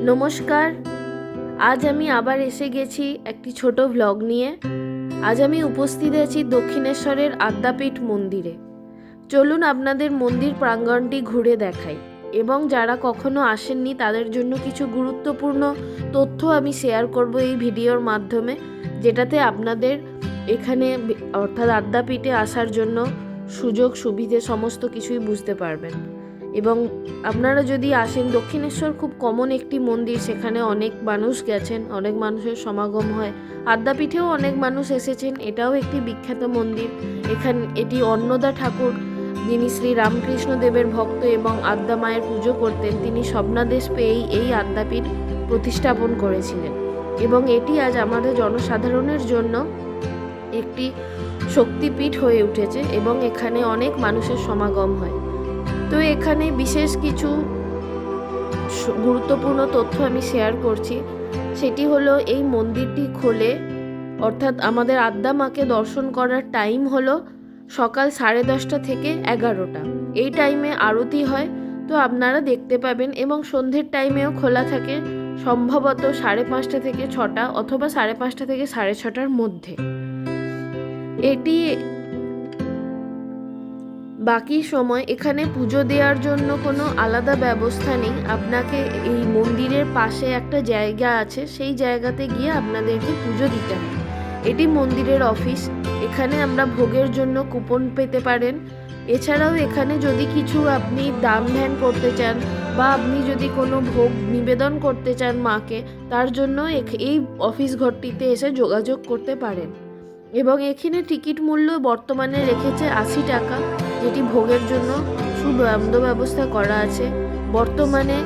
নমস্কার। আজ আমি আবার এসে গেছি একটি ছোট ভ্লগ নিয়ে। আজ আমি উপস্থিত আছি দক্ষিণেশ্বরের আদ্যাপীঠ মন্দিরে। চলুন আপনাদের মন্দির প্রাঙ্গণটি ঘুরে দেখাই এবং যারা কখনো আসেননি তাদের জন্য কিছু গুরুত্বপূর্ণ তথ্য আমি শেয়ার করব এই ভিডিওর মাধ্যমে, যেটাতে আপনাদের এখানে অর্থাৎ আদ্যাপীঠে আসার জন্য সুযোগ সুবিধে সমস্ত কিছুই বুঝতে পারবেন। এবং আপনারা যদি আসেন, দক্ষিণেশ্বর খুব কমন একটি মন্দির, সেখানে অনেক মানুষ গেছেন, অনেক মানুষের সমাগম হয়। আদ্যাপীঠেও অনেক মানুষ এসেছেন, এটাও একটি বিখ্যাত মন্দির। এটি অন্নদা ঠাকুর, যিনি শ্রী রামকৃষ্ণ দেবের ভক্ত এবং আদ্যা মায়ের পুজো করতেন, তিনি স্বপ্নাদেশ পেয়েই এই আদ্যাপীঠ প্রতিষ্ঠাপন করেছিলেন। এবং এটি আজ আমাদের জনসাধারণের জন্য একটি শক্তিপীঠ হয়ে উঠেছে এবং এখানে অনেক মানুষের সমাগম হয়। তো এখানে বিশেষ কিছু গুরুত্বপূর্ণ তথ্য আমি শেয়ার করছি। সেটি হলো, এই মন্দিরটি খোলে, অর্থাৎ আমাদের আদ্যা মাকে দর্শন করার টাইম হলো সকাল 10:30 থেকে 11টা। এই টাইমে আরতি হয়, তো আপনারা দেখতে পাবেন। এবং সন্ধ্যের টাইমেও খোলা থাকে, সম্ভবত 5:30 থেকে 6টা অথবা 5:30 থেকে 6:30টার মধ্যে। এটি বাকি সময় এখানে পুজো দেওয়ার জন্য কোনো আলাদা ব্যবস্থা নেই। আপনাকে এই মন্দিরের পাশে একটা জায়গা আছে, সেই জায়গাতে গিয়ে আপনাদেরকে পুজো দিতে হবে। এটি মন্দিরের অফিস। এখানে আমরা ভোগের জন্য কুপন পেতে পারেন। এছাড়াও এখানে যদি কিছু আপনি দান ধ্যান করতে চান বা আপনি যদি কোনো ভোগ নিবেদন করতে চান মাকে, তার জন্য এই অফিস ঘরটিতে এসে যোগাযোগ করতে পারেন। এবং এখানে টিকিট মূল্য বর্তমানে রেখেছে 80 টাকা, যেটি ভোগের জন্য ব্যবস্থা করা আছে। বর্তমানে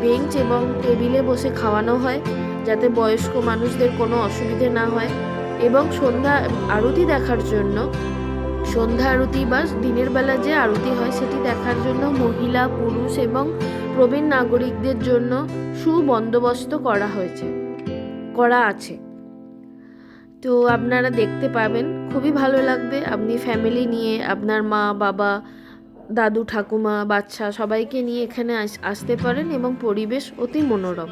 বেঞ্চ এবং টেবিলে বসে খাওয়ানো হয়, যাতে বয়স্ক মানুষদের কোনো অসুবিধে না হয়। এবং সন্ধ্যা আরতি দেখার জন্য, সন্ধ্যা আরতি বা দিনের বেলা যে আরতি হয় সেটি দেখার জন্য মহিলা, পুরুষ এবং প্রবীণ নাগরিকদের জন্য সুবন্দোবস্ত করা আছে। তো আপনারা দেখতে পাবেন, খুবই ভালো লাগবে। আপনি ফ্যামিলি নিয়ে, আপনার মা, বাবা, দাদু, ঠাকুমা, বাচ্চা সবাইকে নিয়ে এখানে আসতে পারেন এবং পরিবেশ অতি মনোরম।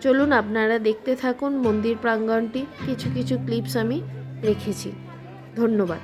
চলুন আপনারা দেখতে থাকুন মন্দির প্রাঙ্গণটি। কিছু ক্লিপস আমি রেখেছি। ধন্যবাদ।